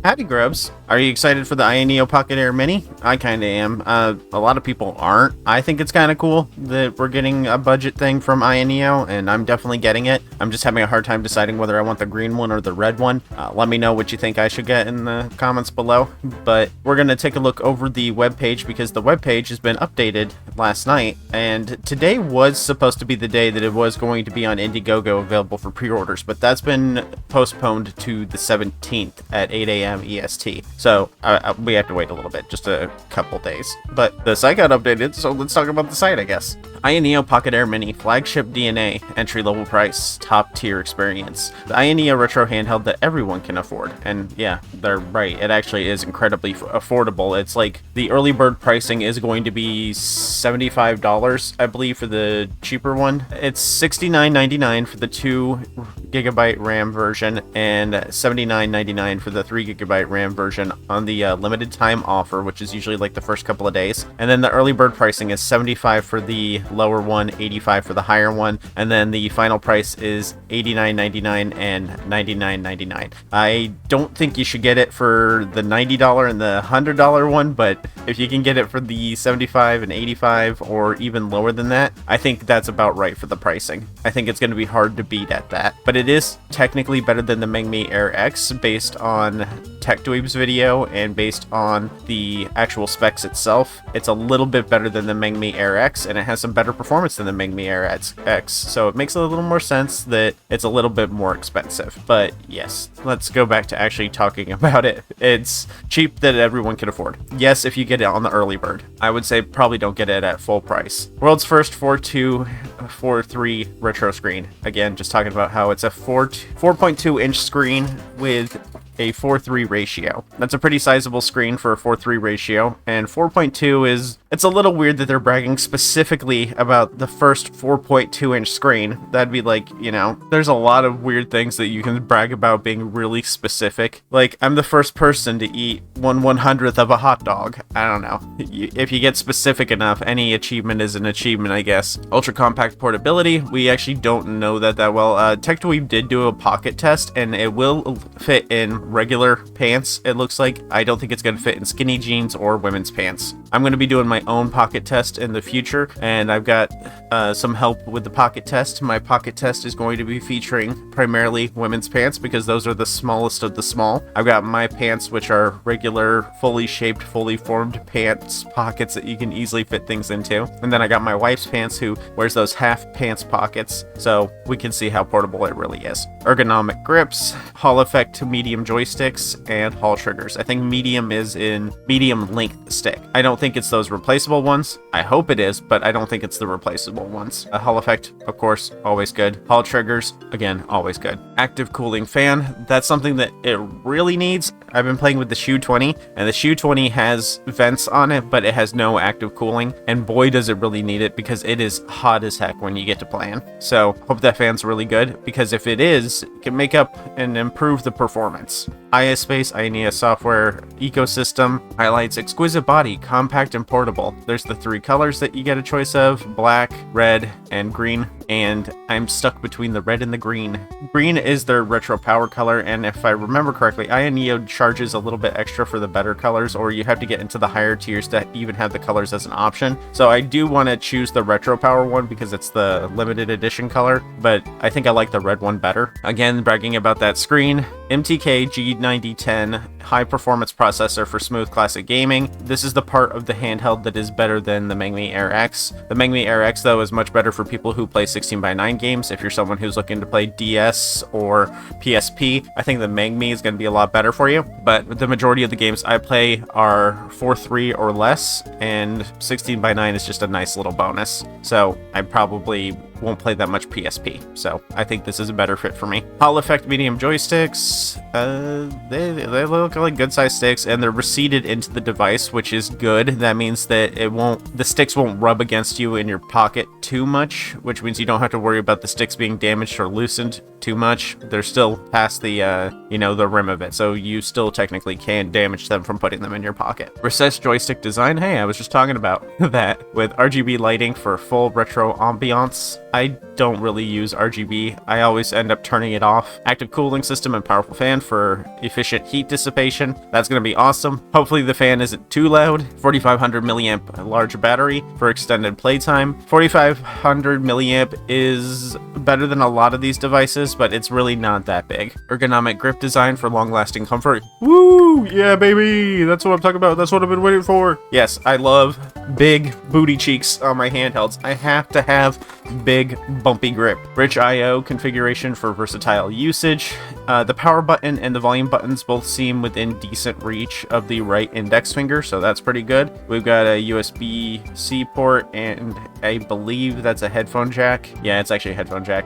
Howdy Grubs. Are you excited for the Ayaneo Pocket Air Mini? I kinda am. A lot of people aren't. I think it's kinda cool that we're getting a budget thing from Ayaneo, and I'm definitely getting it. I'm just having a hard time deciding whether I want the green one or the red one. Let me know what you think I should get in the comments below. But we're gonna take a look over the webpage because the webpage has been updated last night, and today was supposed to be the day that it was going to be on Indiegogo available for pre-orders, but that's been postponed to the 17th at 8 a.m. EST. So we have to wait a little bit, just a couple days. But the site got updated, so let's talk about the site, I guess. Ayaneo Pocket Air Mini, flagship DNA, entry-level price, top-tier experience. The Ayaneo retro handheld that everyone can afford. And yeah, they're right, it actually is incredibly affordable. It's like the early bird pricing is going to be $75, I believe, for the cheaper one. It's $69.99 for the 2GB RAM version and $79.99 for the 3GB RAM version on the limited time offer, which is usually like the first couple of days. And then the early bird pricing is $75 for the lower one, $85 for the higher one, and then the final price is $89.99 and $99.99. I don't think you should get it for the $90 and the $100 one, but if you can get it for the $75 and $85 or even lower than that, I think that's about right for the pricing. I think it's going to be hard to beat at that, but it is technically better than the Nimzy Air X based on TechDweeb's video and based on the actual specs itself. It's a little bit better than the Nimzy Air X, and it has some better performance than the Nimzy Air X, so it makes a little more sense that it's a little bit more expensive. But yes, let's go back to actually talking about it. It's cheap that everyone can afford. Yes, if you get it on the early bird. I would say probably don't get it at full price. World's first 4.2/4.3 retro screen. Again, just talking about how it's a 4.2 inch screen with a 4:3 ratio. That's a pretty sizable screen for a 4:3 ratio, and 4.2 is, it's a little weird that they're bragging specifically about the first 4.2 inch screen. That'd be like, you know, there's a lot of weird things that you can brag about being really specific. Like, I'm the first person to eat 1/100th of a hot dog. I don't know. If you get specific enough, any achievement is an achievement, I guess. Ultra compact portability, we actually don't know that well. TechDweeb did do a pocket test, and it will fit in regular pants, it looks like. I don't think it's going to fit in skinny jeans or women's pants. I'm going to be doing my own pocket test in the future, and I've got some help with the pocket test. My pocket test is going to be featuring primarily women's pants because those are the smallest of the small. I've got my pants, which are regular, fully shaped, fully formed pants pockets that you can easily fit things into. And then I got my wife's pants, who wears those half pants pockets, so we can see how portable it really is. Ergonomic grips, Hall effect to medium joysticks, and Hall triggers. I think medium is in medium length stick. I don't think it's those replaceable ones. I hope it is, but I don't think it's the replaceable ones. A Hall effect, of course, always good. Hall triggers, again, always good. Active cooling fan, that's something that it really needs. I've been playing with the Shoe 20, and the Shoe 20 has vents on it, but it has no active cooling, and boy does it really need it because it is hot as heck when you get to playing. So hope that fan's really good, because if it is, it can make up and improve the performance. iSpace, Ayaneo software ecosystem, highlights exquisite body, compact and portable. There's the three colors that you get a choice of: black, red, and green. And I'm stuck between the red and the green. Green is their retro power color, and if I remember correctly, Ayaneo charges a little bit extra for the better colors, or you have to get into the higher tiers to even have the colors as an option. So I do want to choose the retro power one because it's the limited edition color, but I think I like the red one better. Again, bragging about that screen. MTK G9010 high performance processor for smooth classic gaming. This is the part of the handheld that is better than the Nimzy Air X. The Nimzy Air X, though, is much better for people who play 16:9 games. If you're someone who's looking to play DS or PSP, I think the Nimzy is going to be a lot better for you. But the majority of the games I play are 4:3 or less, and 16:9 is just a nice little bonus. So I probably won't play that much PSP, so I think this is a better fit for me. Hall effect medium joysticks, they look like good sized sticks, and they're receded into the device, which is good. That means that the sticks won't rub against you in your pocket too much, which means you don't have to worry about the sticks being damaged or loosened too much. They're still past the the rim of it, so you still technically can damage them from putting them in your pocket. Recessed joystick design, hey, I was just talking about that, with RGB lighting for full retro ambiance. I don't really use RGB. I always end up turning it off. Active cooling system and powerful fan for efficient heat dissipation. That's going to be awesome. Hopefully the fan isn't too loud. 4500 milliamp large battery for extended playtime. 4500 milliamp is better than a lot of these devices, but it's really not that big. Ergonomic grip design for long-lasting comfort. Woo! Yeah, baby! That's what I'm talking about. That's what I've been waiting for. Yes, I love big booty cheeks on my handhelds. I have to have big bumpy grip. Rich I/O configuration for versatile usage. The power button and the volume buttons both seem within decent reach of the right index finger, so that's pretty good. We've got a USB-C port, and I believe that's a headphone jack. Yeah, it's actually a headphone jack.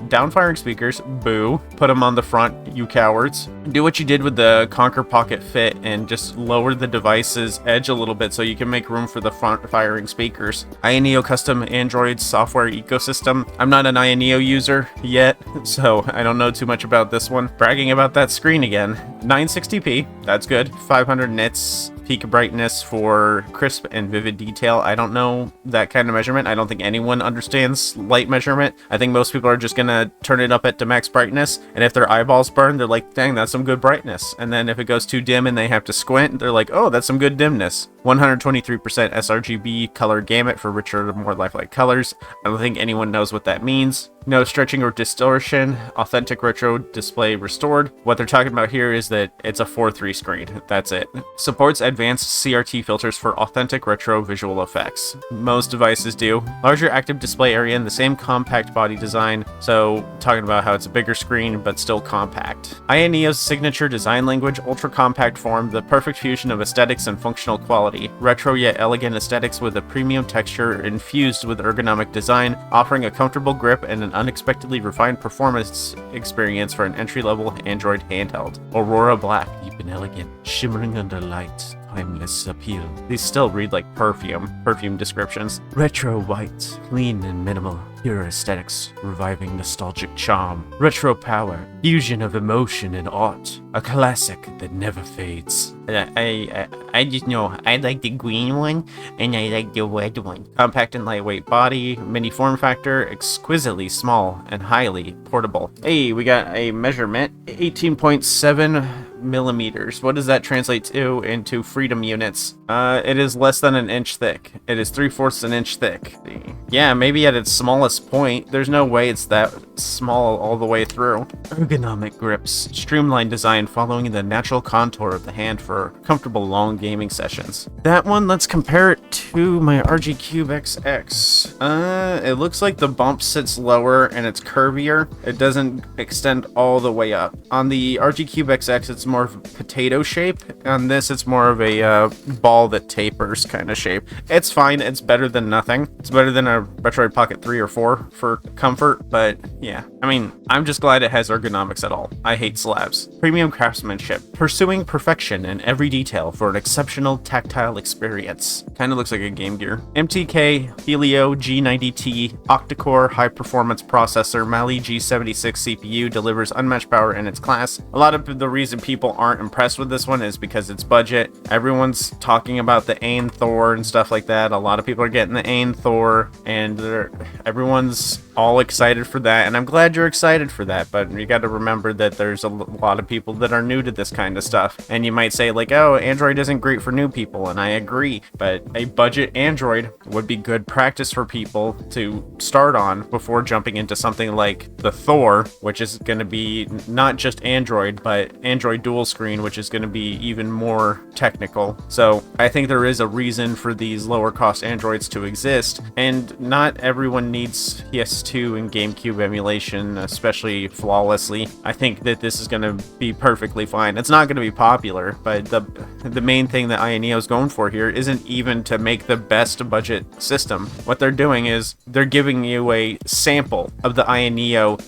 Downfiring speakers, boo. Put them on the front, you cowards. Do what you did with the Conquer Pocket Fit and just lower the device's edge a little bit so you can make room for the front-firing speakers. Ayaneo custom Android software ecosystem. I'm not an Ayaneo user yet, so I don't know too much about this one. Bragging about that screen again. 960p, that's good. 500 nits. Peak brightness for crisp and vivid detail. I don't know that kind of measurement. I don't think anyone understands light measurement. I think most people are just gonna turn it up at to max brightness, and if their eyeballs burn, they're like, dang, that's some good brightness. And then if it goes too dim and they have to squint, they're like, oh, that's some good dimness. 123% sRGB color gamut for richer, more lifelike colors. I don't think anyone knows what that means. No stretching or distortion. Authentic retro display restored. What they're talking about here is that it's a 4:3 screen. That's it. Supports advanced CRT filters for authentic retro visual effects. Most devices do. Larger active display area and the same compact body design. So talking about how it's a bigger screen but still compact. Ayaneo's signature design language, ultra compact form, the perfect fusion of aesthetics and functional quality. Retro yet elegant aesthetics with a premium texture infused with ergonomic design, offering a comfortable grip and an unexpectedly refined performance experience for an entry-level Android handheld. Aurora Black, deep and elegant, shimmering under light, timeless appeal. These still read like perfume descriptions. Retro White, clean and minimal, pure aesthetics, reviving nostalgic charm. Retro Power, fusion of emotion and art, a classic that never fades. I just know I like the green one and I like the red one. Compact and lightweight body, mini form factor, exquisitely small and highly portable. Hey, we got a measurement, 18.7 millimeters. What does that translate to into freedom units? It is less than an inch thick. It is 3/4 an inch thick. Yeah, maybe at its smallest point. There's no way it's that small all the way through. Ergonomic grips, streamlined design following the natural contour of the hand for comfortable long gaming sessions. That one, let's compare it to my RG Cube XX. It looks like the bump sits lower and it's curvier. It doesn't extend all the way up. On the RG Cube XX, it's more of a potato shape. On this, it's more of a ball that tapers kind of shape. It's fine. It's better than nothing. It's better than a Retroid Pocket 3 or 4 for comfort, but yeah. I mean, I'm just glad it has ergonomics at all. I hate slabs. Premium craftsmanship. Pursuing perfection in every detail for an exceptional tactile experience. Kind of looks like a Game Gear. MTK Helio G90T octa-core high-performance processor Mali G76 CPU delivers unmatched power in its class. A lot of the reason people aren't impressed with this one is because it's budget. Everyone's talking about the Ain Thor and stuff like that. A lot of people are getting the Ain Thor, and everyone's all excited for that, and I'm glad you're excited for that, but you got to remember that there's a lot of people that are new to this kind of stuff, and you might say like, oh, Android isn't great for new people, and I agree, but a budget Android would be good practice for people to start on before jumping into something like the Thor, which is going to be not just Android, but Android dual screen, which is going to be even more technical. So I think there is a reason for these lower cost Androids to exist, and not everyone needs PS2 and GameCube emulation, especially flawlessly. I think that this is going to be perfectly fine. It's not going to be popular, but the main thing that Ayaneo is going for here isn't even to make the best budget system. What they're doing is they're giving you a sample of the Ayaneo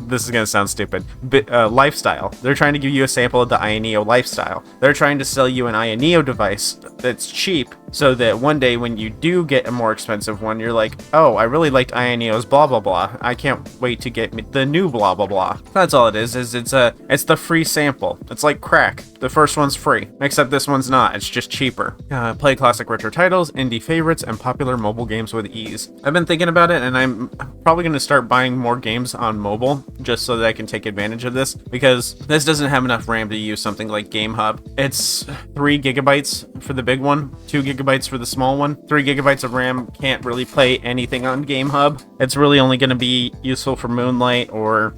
this is going to sound stupid, but lifestyle. They're trying to give you a sample of the Ayaneo lifestyle. They're trying to sell you an Ayaneo device that's cheap, so that one day when you do get a more expensive one, you're like, oh, I really liked Ayaneo's blah blah blah. I can't wait to get the new blah blah blah. That's all it is it's the free sample. It's like crack. The first one's free, except this one's not. It's just cheaper. Play classic retro titles, indie favorites, and popular mobile games with ease. I've been thinking about it, and I'm probably going to start buying more games on mobile just so that I can take advantage of this, because this doesn't have enough RAM to use something like Game Hub. It's 3 gigabytes for the big one, 2 gigabytes for the small one. 3 gigabytes of RAM can't really play anything on Game Hub. It's really only going to be useful for Moonlight or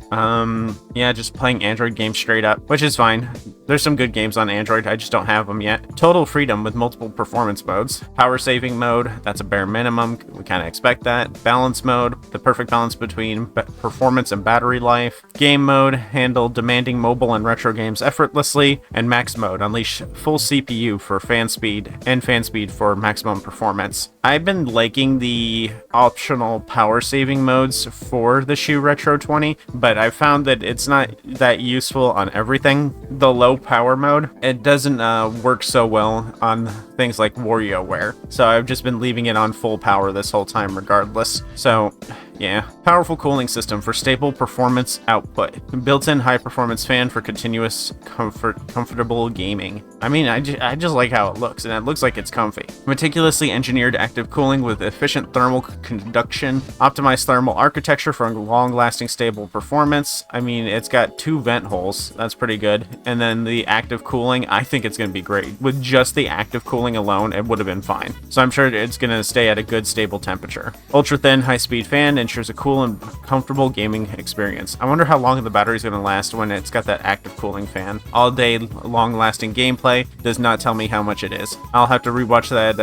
just playing Android games straight up, which is fine. There's some good games on Android, I just don't have them yet. Total freedom with multiple performance modes. Power saving mode, that's a bare minimum, we kind of expect that. Balance mode, the perfect balance between performance and battery life. Game mode, handle demanding mobile and retro games effortlessly. And max mode, unleash full CPU for fan speed and fan speed for maximum performance. I've been liking the optional power saving modes for the Shoe Retro 20, but I've found that it's not that useful on everything. The low power mode, it doesn't work so well on things like WarioWare, so I've just been leaving it on full power this whole time regardless. So yeah, powerful cooling system for stable performance output. Built-in high-performance fan for continuous comfortable gaming. I mean, I just like how it looks, and it looks like it's comfy. Meticulously engineered active cooling with efficient thermal conduction. Optimized thermal architecture for long-lasting stable performance. I mean, it's got 2 vent holes. That's pretty good. And then the active cooling, I think it's going to be great. With just the active cooling alone, it would have been fine. So I'm sure it's going to stay at a good stable temperature. Ultra-thin high-speed fan ensures a cool and comfortable gaming experience. I wonder how long the battery's going to last when it's got that active cooling fan. All day long-lasting gameplay does not tell me how much it is. I'll have to rewatch that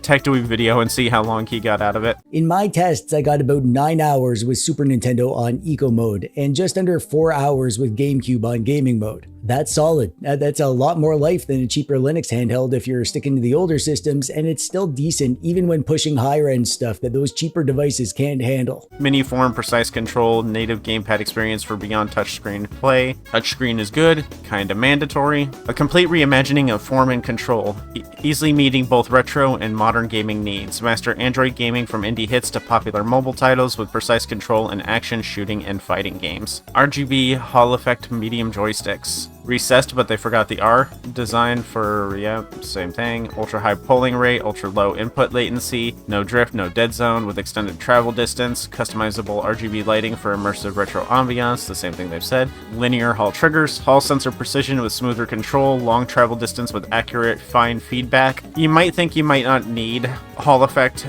Tech2Weave video and see how long he got out of it. In my tests, I got about 9 hours with Super Nintendo on Eco mode and just under 4 hours with GameCube on gaming mode. That's solid. That's a lot more life than a cheaper Linux handheld if you're sticking to the older systems, and it's still decent even when pushing higher end stuff that those cheaper devices can't handle. Mini form, precise control, native gamepad experience for beyond touchscreen play. Touchscreen is good, kinda mandatory. A complete reimagining of form and control, easily meeting both retro and modern gaming needs. Master Android gaming from indie hits to popular mobile titles with precise control and action, shooting, and fighting games. RGB Hall Effect medium joysticks. Recessed, but they forgot the R. Designed for, same thing. Ultra high polling rate, ultra low input latency, no drift, no dead zone with extended travel distance, customizable RGB lighting for immersive retro ambiance, the same thing they've said. Linear Hall triggers, Hall sensor precision with smoother control, long travel distance with accurate fine feedback. You might think you might not need Hall effect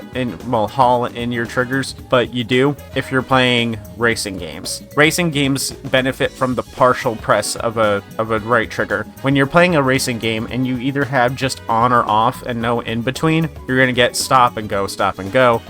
Hall in your triggers, but you do if you're playing racing games. Racing games benefit from the partial press of a right trigger. When you're playing a racing game and you either have just on or off and no in between, you're going to get stop and go,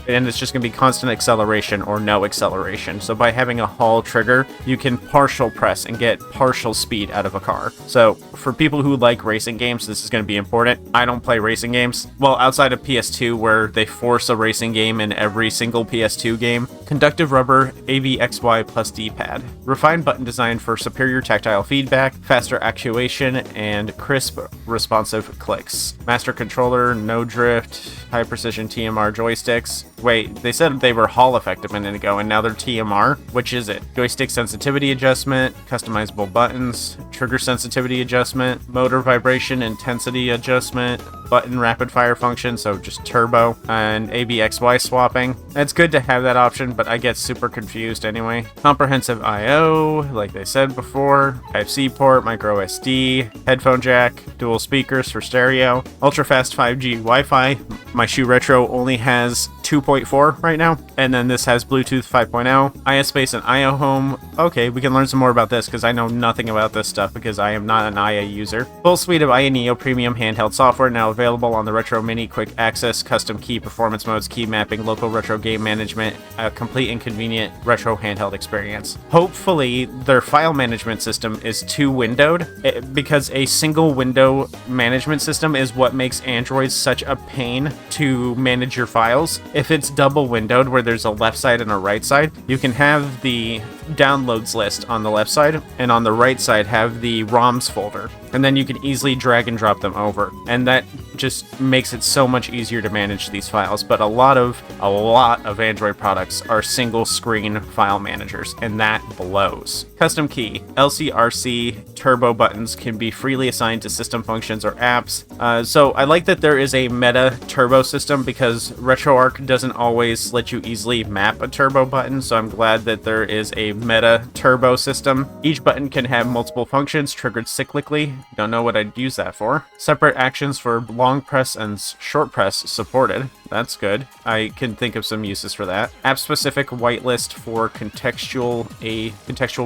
and it's just going to be constant acceleration or no acceleration. So by having a Hall trigger, you can partial press and get partial speed out of a car. So for people who like racing games, this is going to be important. I don't play racing games. Well, outside of PS2, where they force a racing game in every single PS2 game. Conductive rubber, AVXY plus D-pad. Refined button design for superior tactile feedback, faster actuation, and crisp, responsive clicks. Master controller, no drift, high precision TMR joysticks. Wait, they said they were Hall effect a minute ago, and now they're TMR? Which is it? Joystick sensitivity adjustment, customizable buttons, trigger sensitivity adjustment, motor vibration intensity adjustment, button rapid fire function, so just turbo, and ABXY swapping. It's good to have that option, but I get super confused anyway. Comprehensive I/O, like they said before, Type-C port, micro SD, headphone jack, dual speakers for stereo, ultra-fast 5G Wi-Fi. My Shoe Retro only has 2.4 right now, and then this has Bluetooth 5.0, iSpace and IO Home. Okay, we can learn some more about this because I know nothing about this stuff because I am not an IA user. Full suite of Ayaneo premium handheld software now available on the Retro Mini, quick access, custom key performance modes, key mapping, local retro game management, a complete and convenient retro handheld experience. Hopefully their file management system is two-windowed because a single window management system is what makes Android such a pain to manage your files. If it's double windowed where there's a left side and a right side, you can have the downloads list on the left side and on the right side have the ROMs folder. and then you can easily drag and drop them over, and that just makes it so much easier to manage these files. But a lot of Android products are single screen file managers, and that blows. Custom key, LCRC turbo buttons can be freely assigned to system functions or apps. So I like that there is a meta turbo system, because RetroArch doesn't always let you easily map a turbo button, so I'm glad that there is a meta turbo system. Each button can have multiple functions triggered cyclically. Don't know what I'd use that for. Separate actions for long press and short press supported. That's good. I can think of some uses for that. App-specific whitelist for contextual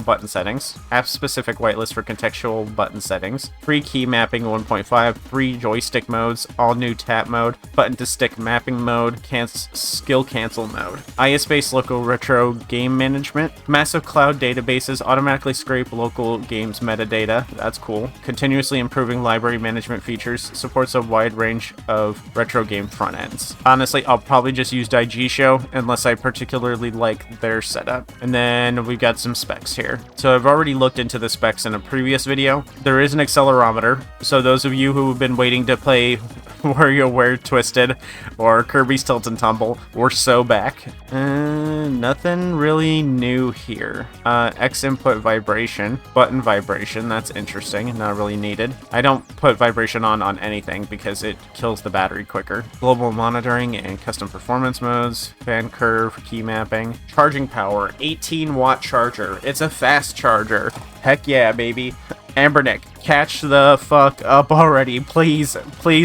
button settings. App-specific whitelist for contextual button settings. Free key mapping 1.5. 3 joystick modes. All new tap mode. Button-to-stick mapping mode. Skill cancel mode. IS-based local retro game management. Massive cloud databases automatically scrape local games metadata. That's cool. Continuously improving library management features. Supports a wide range of retro game front ends. Honestly, I'll probably just use Show unless I particularly like their setup. And then we've got some specs here. So I've already looked into the specs in a previous video. There is an accelerometer. So those of you who have been waiting to play WarioWare Twisted or Kirby's Tilt and Tumble, we're so back. Nothing really new here. X input vibration, button vibration, that's interesting, not really needed. I don't put vibration on anything because it kills the battery quicker. Global monitoring and custom performance modes, fan curve, key mapping, charging power, 18-watt charger. It's a fast charger. Heck yeah, baby. Ambernick, catch the fuck up already. Please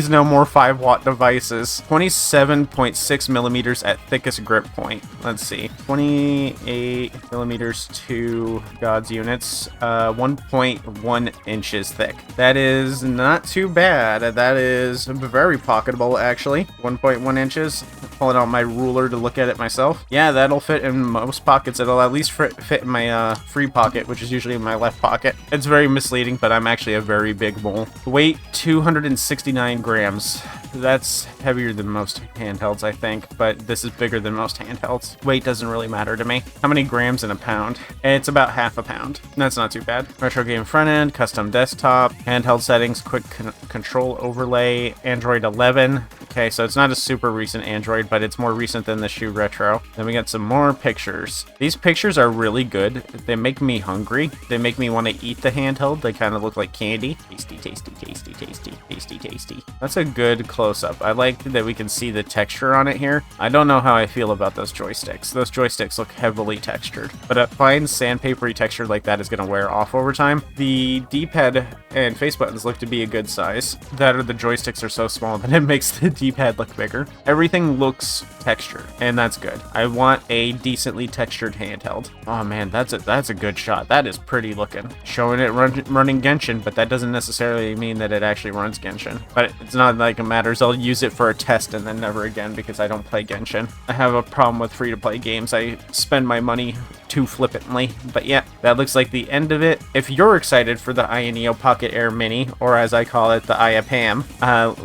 no more 5-watt devices. 27.6 millimeters at thickest grip point. Let's see. 28 millimeters to God's units. 1.1 inches thick. That is not too bad. That is very pocketable, actually. 1.1 inches. Pulling out my ruler to look at it myself. Yeah, that'll fit in most pockets. It'll at least fit in my free pocket, which is usually in my left pocket. It's very misleading, but I'm actually a very big mole. Weight 269 grams. That's heavier than most handhelds, I think, but this is bigger than most handhelds. Weight doesn't really matter to me. How many grams in a pound? It's about half a pound. That's not too bad. Retro game front end, custom desktop, handheld settings, quick control overlay, Android 11. Okay, so it's not a super recent Android, but it's more recent than the Shoe Retro. Then we got some more pictures. These pictures are really good. They make me hungry. They make me want to eat the handheld. They kind of look like candy. Tasty, tasty, tasty, tasty, tasty, tasty. That's a good close-up. I like that we can see the texture on it here. I don't know how I feel about those joysticks. Those joysticks look heavily textured, but a fine sandpapery texture like that is going to wear off over time. The D-pad and face buttons look to be a good size. That or the joysticks are so small that it makes the D-pad look bigger. Everything looks textured, and that's good. I want a decently textured handheld. Oh man, that's a good shot. That is pretty looking. Showing it running Genshin, but that doesn't necessarily mean that it actually runs Genshin. But it's not like it matters. I'll use it for a test and then never again because I don't play Genshin. I have a problem with free-to-play games. I spend my money too flippantly. But yeah, that looks like the end of it. If you're excited for the Ayaneo Pocket Air Mini, or as I call it, the PAM,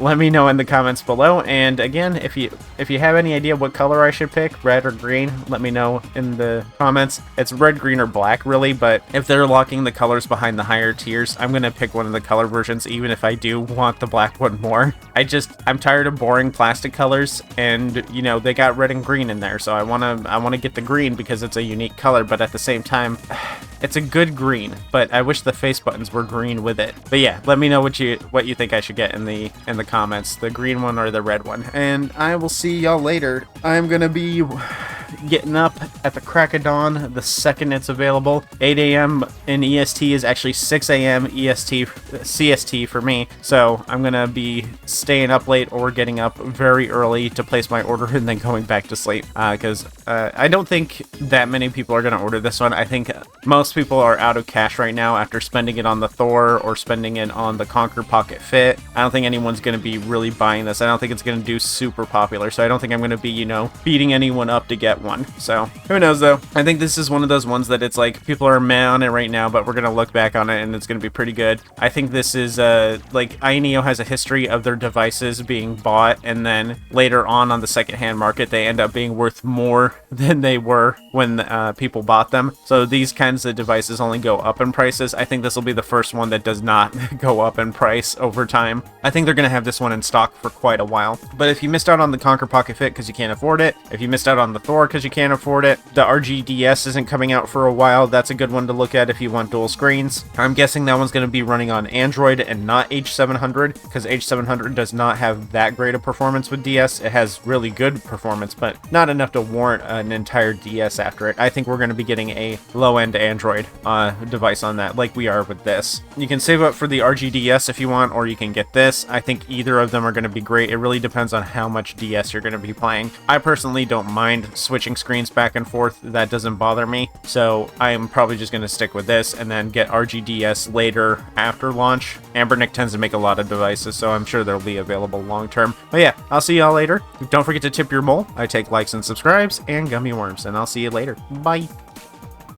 let me know in the comments below. And again, if you have any idea what color I should pick, red or green, let me know in the comments. It's red, green, or black really, but if they're locking the colors behind the higher tiers, I'm gonna pick one of the color versions, even if I do want the black one more. I'm tired of boring plastic colors, and you know, they got red and green in there, so I wanna get the green because it's a unique color, but at the same time, it's a good green, but I wish the face buttons were green with it. But yeah, let me know what you think I should get in the comments, the green one or the red one. And I will see y'all later. I'm gonna be getting up at the crack of dawn the second it's available. 8 a.m. in EST is actually 6 a.m. CST for me. So I'm gonna be staying up late or getting up very early to place my order and then going back to sleep. Because I don't think that many people are gonna order this one. I think most people are out of cash right now after spending it on the Thor or spending it on the Conquer Pocket Fit. I don't think anyone's gonna be really buying this. I don't think it's gonna do super popular. So I don't think I'm gonna be, you know, beating anyone up to get one. So who knows though. I think this is one of those ones that it's like people are meh on it right now, but we're gonna look back on it and it's gonna be pretty good. I think this is like Ayaneo has a history of their devices being bought and then later on the secondhand market they end up being worth more more than they were when people bought them. So these kinds of devices only go up in prices. I think this will be the first one that does not go up in price over time. I think they're going to have this one in stock for quite a while. But if you missed out on the Conquer Pocket Fit because you can't afford it, if you missed out on the Thor because you can't afford it, the RGDS isn't coming out for a while. That's a good one to look at if you want dual screens. I'm guessing that one's going to be running on Android and not H700, because H700 does not have that great of performance with DS. It has really good performance, but not enough to warrant an entire DS after it. I think we're going to be getting a low-end Android device on that, like we are with this. You can save up for the RGDS if you want, or you can get this. I think either of them are going to be great. It really depends on how much DS you're going to be playing. I personally don't mind switching screens back and forth. That doesn't bother me, so I'm probably just going to stick with this and then get RGDS later after launch. Ambernick tends to make a lot of devices, so I'm sure they'll be available long term. But yeah, I'll see y'all later. Don't forget to tip your mole. I take likes and subscribes and gummy worms, and I'll see you later. Bye.